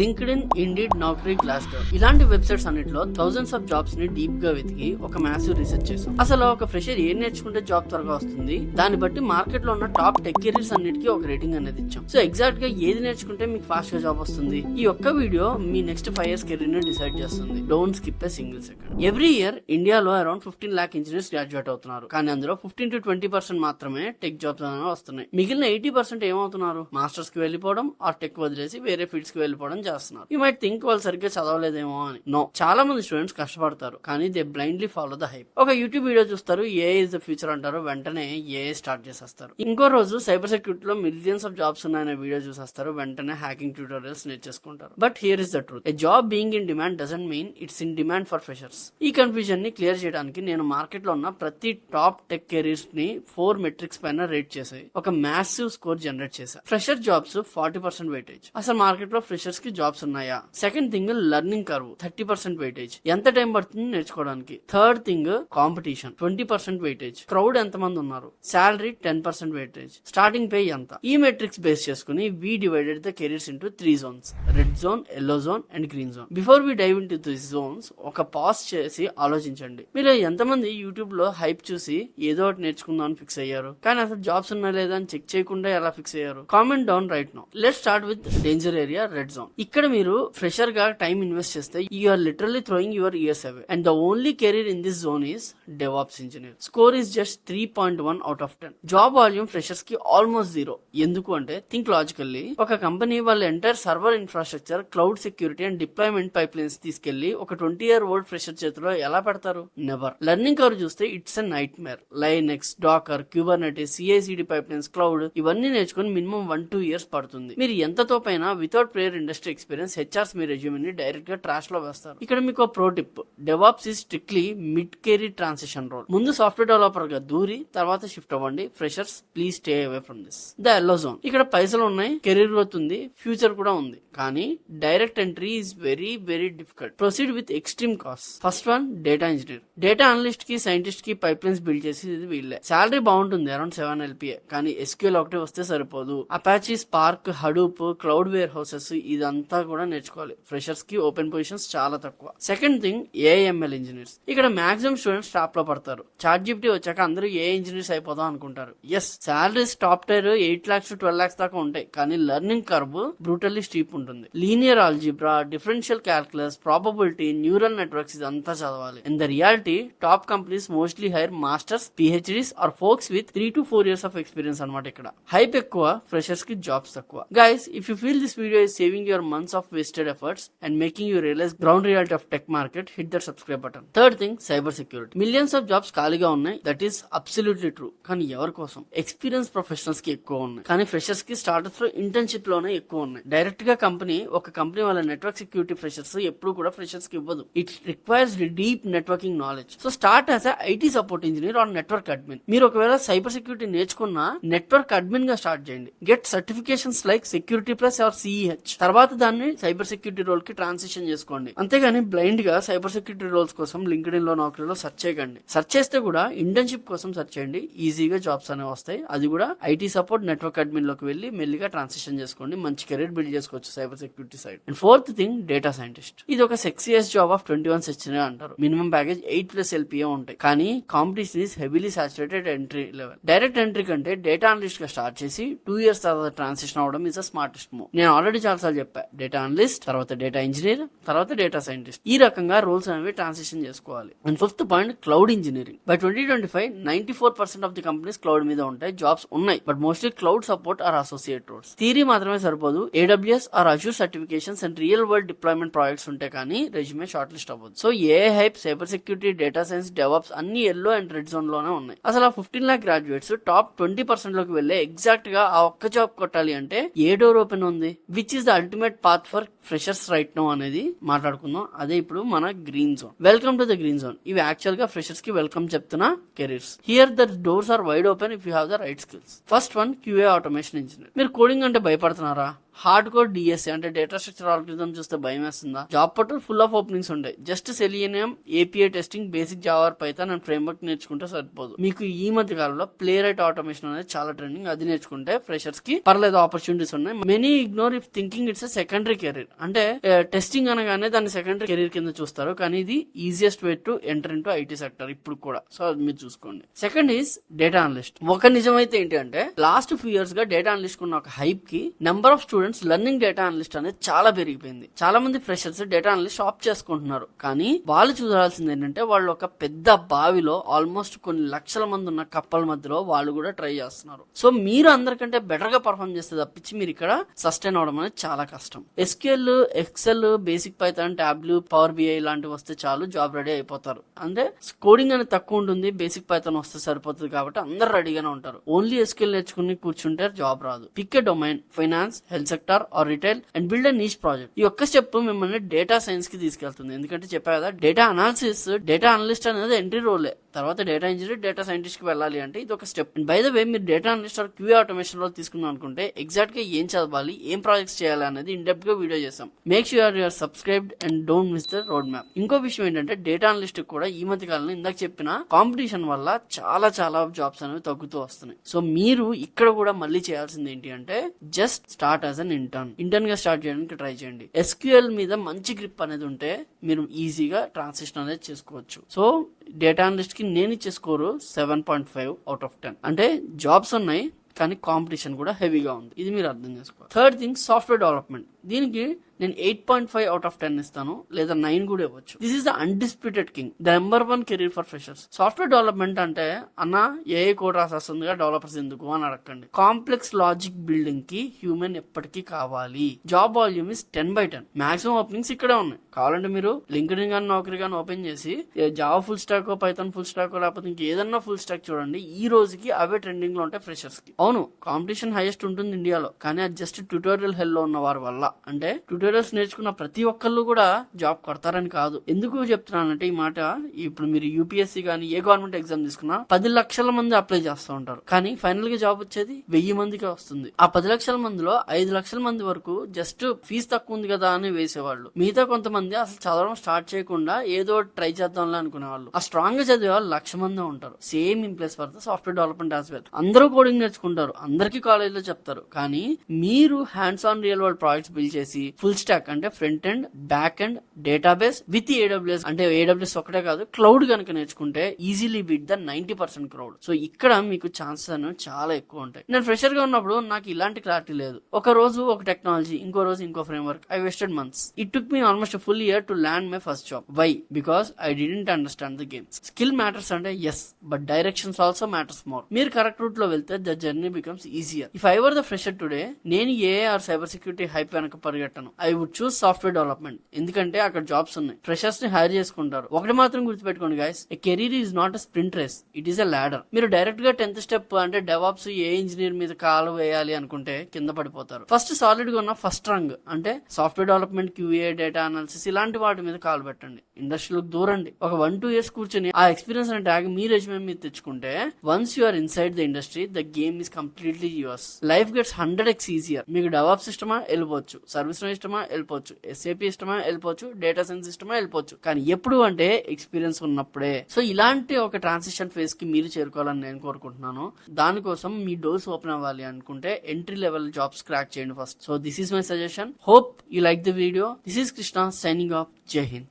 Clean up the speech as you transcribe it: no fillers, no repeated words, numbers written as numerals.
LinkedIn, indeed, నౌకరీ, Glassdoor ఇలాంటి websites అన్నిటిలో thousands of jobs ని డీప్ గా వెతికి ఒక మ్యాసివ్ రీసెర్చ్ చేసాం. అసలు ఒక ఫ్రెషర్ ఏం నేర్చుకుంటే జాబ్ త్వరగా వస్తుంది, దాన్ని బట్టి మార్కెట్ లో ఉన్న టాప్ టెక్ కెరీర్స్ అన్నిటికీ ఒక రేటింగ్ అనేది ఇచ్చాం. సో ఎగ్జాక్ట్ గా ఏది నేర్చుకుంటే మీకు ఫాస్ట్ గా జాబ్ వస్తుంది, ఈ ఒక్క వీడియో మీ నెక్స్ట్ 5 years కెరీర్ ని డిసైడ్ చేస్తుంది. Don't skip a single second. Every year ఇండియాలో అరౌండ్ 15 lakh ఇంజనీర్స్ గ్రాడ్యుయేట్ అవుతున్నారు. కానీ అందులో 15 to 20% మాత్రమే టెక్ జాబ్స్ అనేవి వస్తున్నాయి. మిగిలిన 80% ఏమవుతున్నారు, మాస్టర్స్ కి వెళ్ళిపోవడం ఆ టెక్ వదిలేసి వేరే ఫీల్డ్స్ కి వెళ్ళిపోవడం చేస్తున్నారు. యూ మైట్ థింక్ వాళ్ళు సరిగ్గా చదవలేదేమో అని. నో, చాలా మంది స్టూడెంట్స్ కష్టపడతారు కానీ they blindly follow the hype. ఒక యూట్యూబ్ వీడియో చూస్తారు, ఏఐ ఇస్ ద ఫ్యూచర్ అంటారు, వెంటనే ఏఐ స్టార్ట్ చేసేస్తారు. ఇంకో రోజు సైబర్ సెక్యూరిటీలో మిలియన్స్ ఆఫ్ జాబ్స్ ఉన్నాయనే వీడియో చూసేస్తారు, వెంటనే హ్యాకింగ్ ట్యూటోరియల్స్ నేర్చేసుకుంటారు. But here is the truth, a job being in demand doesn't mean it's in demand for freshers. ఈ కన్ఫ్యూజన్ ని క్లియర్ చేయడానికి నేను మార్కెట్ లో ఉన్న ప్రతి టాప్ టెక్ కెరీర్స్ ని 4 metrics పైన రేట్ చేసి ఒక మ్యాసివ్ స్కోర్ జనరేట్ చేశా. Fresher jobs 40% weightage. అసలు మార్కెట్ లో ఫ్రెషర్స్ కి జాబ్స్ ఉన్నాయా? Second thing learning curve 30% weightage, ఎంత టైం పడుతుంది నేర్చుకోవడానికి. Third thing competition 20% weightage, crowd ఎంత మంది ఉన్నారు, శాలరీ 10% వెయిటేజ్, స్టార్టింగ్ పే ఎంత. ఈ మెట్రిక్స్ బేస్ చేసుకుని we divided the careers into 3 zones: red zone, yellow zone and green zone. Before we dive into this zones ఒక pause చేసి ఆలోచించండి. మీరు ఎంతమంది యూట్యూబ్ లో హైప్ చూసి ఏదో ఒకటి నేర్చుకుందాం అని ఫిక్స్ అయ్యారు, కానీ అసలు జాబ్స్ ఉన్నా లేదా అని చెక్ చేయకుండా ఎలా ఫిక్స్ అయ్యారు? Comment down right now. Let's start with danger area, red zone. ఇక్కడ మీరు ఫ్రెషర్ గా టైం ఇన్వెస్ట్ చేస్తే you are literally throwing your years away. And the only career in this zone is devops engineer. Score is just 3.1 out of 10. Job volume freshers కి almost 0. ఎందుకు అంటే think logically. ఒక company వాళ్ళ entire server infrastructure, cloud security and deployment pipelines తీసుకెళ్లి ఒక 20-year-old fresher చేతిలో ఎలా పెడతారు? నెవర్. లెర్నింగ్ కర్వ్ చూస్తే it's a nightmare. Linux, Docker, Kubernetes, CI/CD pipelines, cloud ఇవన్నీ నేర్చుకుని మినిమం 1-2 years పడుతుంది. మీరు ఎంతతో పైన without prior industry experience HRs మీ రెజ్యూమ్ని డైరెక్ట్ గా ట్రాష్ లో వేస్తారు. ఇక్కడ మీకు pro tip, DevOps is strictly mid career transition role. ముందు సాఫ్ట్వేర్ డెవలపర్ గా దూరి తర్వాత షిఫ్ట్ అవ్వండి. Freshers please stay away from this. The yellow zone. ఇక్కడ పైసలు ఉన్నాయి, కెరీర్ గ్రోత్ ఉంది, ఫ్యూచర్ కూడా ఉంది, కానీ direct entry is very very difficult. Proceed with extreme cost. First one, data engineer. Data analyst కి, సైంటిస్ట్ కి పైప్ లైన్స్ బిల్డ్ చేసి ఇది వీళ్ళే. శాలరీ బాగుంటుంది, అరౌండ్ 7 LPA, కానీ SQL ఒకటి వస్తే సరిపోదు. Apache, Spark, Hadoop, cloud warehouses ఇదంతా కూడా నేర్చుకోవాలి. ఫ్రెషర్స్ కి ఓపెన్ పొజిషన్స్ చాలా తక్కువ. Second thing, AIML engineers. ఇక్కడ మాక్సిమం స్టూడెంట్స్ టాప్ లో పడతారు. ChatGPT వచ్చాక అందరూ AI ఇంజనీర్స్ అయిపోదాం అనుకుంటారు. Yes, salaries top tier 8 lakhs to 12 lakhs దాకా ఉంటాయి, కానీ లెర్నింగ్ కర్వ్ బ్రూటల్లీ స్టీప్ ఉంటుంది. Linear algebra, differential calculus, probability, neural networks ఇదంతా చదవాలి. In the reality top companies mostly hire masters, PhDs or folks with 3 to 4 years of experience అనమాట. ఇక్కడ hype ఎక్కువ, freshers కి జాబ్స్ తక్కువ. Guys, if you feel this video is saving your months of wasted efforts and making you realize ground reality of tech market, hit that subscribe button. Third thing, cyber security. Millions of jobs ఖాళీగా ఉన్నాయి, that is absolutely true. కానీ ఎవరి కోసం? Experience professionals కి ఎక్కువ ఉన్నాయి, కానీ freshers కి స్టార్టప్స్ లో ఇంటర్న్షిప్ లోనే ఎక్కువ ఉన్నాయి. డైరెక్ట్ గా ఒక కంపెనీ వాళ్ళ నెట్వర్క్ సెక్యూరిటీ ఫ్రెషర్స్ ఎప్పుడు కూడా ఫ్రెషర్స్ కి ఇవ్వదు. It requires deep networking knowledge. So start as IT support engineer or network admin. మీరు ఒకవేళ సైబర్ సెక్యూరిటీ నేర్చుకున్నా నెట్వర్క్ అడ్మిన్ గా స్టార్ట్ చేయండి. Get certifications like security plus or CEH. తర్వాత దాన్ని సైబర్ సెక్యూరిటీ రోల్ కి ట్రాన్సిషన్ చేసుకోండి. అంతేగాని బ్లైండ్ గా సైబర్ సెక్యూరిటీ రోల్స్ కోసం లింక్డ్ఇన్ లో, నౌకరీలో సెర్చ్ చేయకండి. సెర్చ్ చేస్తే కూడా ఇంటర్న్షిప్ కోసం సెర్చ్ చేయండి, ఈజీగా జాబ్స్ అనేవి వస్తాయి. అది కూడా IT సపోర్ట్, నెట్వర్క్ అడ్మిన్ లోకి వెళ్ళి మెల్లిగా ట్రాన్సిషన్ చేసుకోండి. మంచి కెరీర్ బిల్డ్ చేసుకోవచ్చు cyber security side. And fourth thing, data scientist. ఇది ఒక సెక్సియస్ జాబ్ ఆఫ్ 21 century అంటారు. మినిమం ప్యాకేజ్ 8+ LPA ఉంటాయి, కానీ competition is heavily saturated entry level. Direct entry కంటే డేటా అనలిస్ట్ గా స్టార్ట్ చేసి 2 years తర్వాత ట్రాన్సిషన్ అవడం ఇస్ అ స్మార్టెస్ట్ మూవ్. నేను ఆల్రెడీ చాలా సార్లు చెప్పా, డేటా అనలిస్ట్, తర్వాత డేటా ఇంజనీర్, తర్వాత డేటా సైంటిస్ట్. ఈ రకంగా రోల్స్ అనేవి ట్రాన్సిషన్ చేసుకోవాలి. And fifth point, cloud engineering. By 2025 94% of the companies cloud మీద ఉంటాయి. జాబ్స్ ఉన్నాయి, but mostly cloud support or associate roles. Theory మాత్రమే సరిపోదు, AWS ఆర్ Azure certifications and real world deployment projects ఉంటే కానీ రెజ్యూమే షార్ట్ లిస్ట్ అవ్వదు. So AI hype, cyber security, data science, devops అన్ని ఎల్లో అండ్ రెడ్ జోన్ లోనే ఉన్నాయి. అసలు ఆ 15 lakh గ్రాడ్యుయేట్స్ టాప్ 20% లోకి వెళ్ళే ఎగ్జాక్ట్ గా ఆ ఒక్క జాబ్ కొట్టాలి అంటే ఏ డోర్ ఓపెన్ ఉంది? Which is the ultimate path for freshers right now అనేది మాట్లాడుకుందాం. అదే ఇప్పుడు మన green zone. Welcome to the green zone. ఇవి యాక్చువల్ గా ఫ్రెషర్స్ కి వెల్కమ్ చెప్తున్న careers. Here the doors are wide open if you have the right skills. First one, QA automation engineer. మీరు కోడింగ్ అంటే భయపడుతున్నారా? హార్డ్ కోర్ డిఎస్సి అంటే data structure algorithm చూస్తే భయం వేస్తుందా? Job portal full of openings ఉంటాయి. Just selenium, API testing, basic Java, Python and framework నేర్చుకుంటే సరిపోదు. మీకు ఈ మధ్య కాలంలో ప్లే రైట్ ఆటోమేషన్ అనేది చాలా ట్రెండింగ్. అది నేర్చుకుంటే ఫ్రెషర్స్ కి పర్లేదు ఆపర్చునిటీస్ ఉన్నాయి. Many ignore if thinking it's secondary career. అంటే టెస్టింగ్ అనగానే దాన్ని సెకండరీ కెరీర్ కింద చూస్తారు, కానీ ఇది easiest way to enter into IT sector ఇప్పుడు కూడా. సో అది మీరు చూసుకోండి. Second is data analyst. ఒక నిజమైతే ఏంటి అంటే లాస్ట్ ఫ్యూ ఇయర్స్ గా డేటా అనలిస్ట్ ఉన్న ఒక హైప్ కి number of students learning data analyst అనేది చాలా పెరిగిపోయింది. చాలా మంది ఫ్రెషర్స్ డేటా అనలిస్ట్ ఆప్ చేసుకుంటున్నారు, కానీ వాళ్ళు చూడాల్సింది ఏంటంటే వాళ్ళు ఒక పెద్ద బావిలో ఆల్మోస్ట్ కొన్ని లక్షల మంది ఉన్న కప్పల మధ్యలో వాళ్ళు కూడా ట్రై చేస్తున్నారు. సో మీరు అందరికంటే బెటర్ గా పర్ఫార్మ్ చేస్తే తప్పించి మీరు ఇక్కడ సస్టైన్ అవడం అనేది చాలా కష్టం. SQL, excel, basic python, tableau, power BI ఇలాంటివి వస్తే చాలు జాబ్ రెడీ అయిపోతారు. అంటే కోడింగ్ అనేది తక్కువ ఉంటుంది, బేసిక్ పైథాన్ వస్తే సరిపోతుంది కాబట్టి అందరు రెడీగానే ఉంటారు. ఓన్లీ ఎస్క్యూఎల్ నేర్చుకుని కూర్చుంటే జాబ్ రాదు. Pick a domain, finance, health sector or retail and build a niche project. ఈ ఒక్క స్టెప్ మిమ్మల్ని డేటా సైన్స్ కి తీసుకెళ్తుంది. ఎందుకంటే చెప్పా కదా, డేటా అనాలిసిస్, డేటా అనలిస్ట్ అనేది ఎంట్రీ రోలే. తర్వాత డేటా ఇంజనీర్, డేటా సైంటిస్ట్ కి వెళ్ళాలి అంటే ఇది ఒక స్టెప్. బై ద వే మీరు data analyst or QA automation లో తీసుకుందాం అనుకుంటే ఎగ్జాక్ట్ గా ఏం చదవాలి, ఏం ప్రాజెక్ట్స్ చేయాలి అనేది ఇన్ డెప్త్ గా వీడియో చేస్తాం. Make sure you are subscribed and don't miss the road map. ఇంకో విషయం ఏంటంటే డేటా అనలిస్ట్ కూడా ఈ మధ్య కాలంలో ఇందాక చెప్పిన కాంపిటీషన్ వల్ల చాలా జాబ్స్ అనేవి తగ్గుతూ వస్తున్నాయి. సో మీరు ఇక్కడ కూడా మళ్ళీ చేయాల్సింది ఏంటి అంటే just start as an intern గా స్టార్ట్ చేయడానికి ట్రై చేయండి. ఎస్క్యూఎల్ మీద మంచి గ్రిప్ అనేది ఉంటే మీరు ఈజీగా ట్రాన్సిషన్ అనేది చేసుకోవచ్చు. సో డేటా అనలిస్ట్ కి నేను ఇచ్చే స్కోరు 7.5 out of 10. అంటే జాబ్స్ ఉన్నాయి కానీ కాంపిటీషన్ కూడా హెవీగా ఉంది. ఇది మీరు అర్థం చేసుకోవాలి. Third thing software development. దీనికి నేను 8.5 out of 10 ఇస్తాను, లేదా 9 కూడా ఇవ్వచ్చు. This is the undisputed king, the number 1 career for freshers. Software development అంటే అన్న ఏఐ కోడ్ రాసేస్తుందిగా డెవలపర్స్ ఎందుకు అని అడగండి. కాంప్లెక్స్ లాజిక్ బిల్డింగ్ కి హ్యూమన్ ఎప్పటికీ కావాలి. Job volume is 10/10. Maximum openings ఇక్కడే ఉన్నాయి. కావాలంటే మీరు లింక్డ్ఇన్ గాని నౌకరీ గాని ఓపెన్ చేసి Java full stock, Python full stock, లేకపోతే ఇంకేదన్నా ఫుల్ స్టాక్ చూడండి. ఈ రోజుకి అవే ట్రెండింగ్ లో ఉంటాయి ఫ్రెషర్స్ కి. అవును, కాంపిటీషన్ హైయెస్ట్ ఉంటుంది ఇండియాలో, కానీ అది జస్ట్ ట్యూటోరియల్ హెల్ లో ఉన్న వారి వల్ల. అంటే ట్యూటోరియల్స్ నేర్చుకున్న ప్రతి ఒక్కళ్ళు కూడా జాబ్ కొడతారని కాదు. ఎందుకు చెప్తున్నానంటే ఈ మాట, ఇప్పుడు మీరు యూపీఎస్సీ కానీ ఏ గవర్నమెంట్ ఎగ్జామ్ తీసుకున్నా 10 లక్షల మంది అప్లై చేస్తూ ఉంటారు, కానీ ఫైనల్ గా జాబ్ వచ్చేది 1000 మందికి వస్తుంది. ఆ 10 లక్షల మందిలో 5 లక్షల మంది వరకు జస్ట్ ఫీజు తక్కువ ఉంది కదా అని వేసేవాళ్ళు. మిగతా కొంతమంది అసలు చదవడం స్టార్ట్ చేయకుండా ఏదో ట్రై చేద్దాంలే అనుకునేవాళ్ళు. ఆ స్ట్రాంగ్ గా చదివే వాళ్ళు 1,00,000 మంది ఉంటారు. Same in place for the software development as well. అందరూ కోడింగ్ నేర్చుకుంటారు, అందరికీ కాలేజ్ లో చెప్తారు, కానీ మీరు hands on real world projects build చేసి ఫుల్ స్టాక్ అంటే front end, back end, database with AWS అంటే AWS ఒకటే కాదు క్లౌడ్ కనుక నేర్చుకుంటే easily beat the 90% crowd. So ఇక్కడ మీకు ఛాన్సెస్ అనేవి చాలా ఎక్కువ ఉంటాయి. నేను ఫ్రెషర్ గా ఉన్నప్పుడు నాకు ఇలాంటి క్లారిటీ లేదు. ఒక రోజు ఒక టెక్నాలజీ, ఇంకో రోజు ఇంకో framework. I wasted months. It took me almost full year to land my first job. Why? Because I didn't understand the game. Skill matters అంటే yes, but directions also matters more. మీరు correct route లో వెళ్తే the journey becomes easier. If I were the fresher today, నేను AI or cyber security hype వెనక పరిగెట్టను. I would choose software development, ఎందుకంటే అక్కడ jobs ఉన్నాయి, ఫ్రెషర్స్ ని హైర్ చేసుకుంటారు. ఒకటి మాత్రం గుర్తుపెట్టుకోండి guys, a career is not a sprint race, it is a ladder. మీరు డైరెక్ట్ గా 10th స్టెప్ అంటే డెవాప్స్ ఏ ఇంజనీర్ మీద కాలు వేయాలి అనుకుంటే కింద పడిపోతారు. ఫస్ట్ సాలిడ్ గా ఉన్న ఫస్ట్ రంగ్ అంటే software development, QA, data analysis ఇలాంటి వాటి మీద కాలు పెట్టండి. ఇండస్ట్రీలోకి దూరండి. ఒక 1-2 years కూర్చొని ఆ ఎక్స్పీరియన్స్ అనే ట్యాగ్ మీ రెజ్యూమే మీద తెచ్చుకుంటే once you are inside the industry, the game is completely yours. Life gets 100x easier. మీకు డెవాప్స్ ఇష్టమా వెళ్ళిపోవచ్చు, సర్వీస్ ఇష్టమా వెళ్ళిపోవచ్చు, SAP ఇష్టమా వెళ్ళిపోవచ్చు, డేటా సైన్స్ ఇష్టమా వెళ్ళిపోవచ్చు, కానీ ఎప్పుడు అంటే ఎక్స్పీరియన్స్ ఉన్నప్పుడే. సో ఇలాంటి ఒక ట్రాన్సిషన్ ఫేజ్ కి మీరు చేరుకోవాలని నేను కోరుకుంటున్నాను. దానికోసం మీ డోర్స్ ఓపెన్ అవ్వాలి అనుకుంటే ఎంట్రీ లెవెల్ జాబ్స్ క్రాక్ చేయండి first. So this is my suggestion. Hope you like the video. This is Krishna signing off. జై హింద్.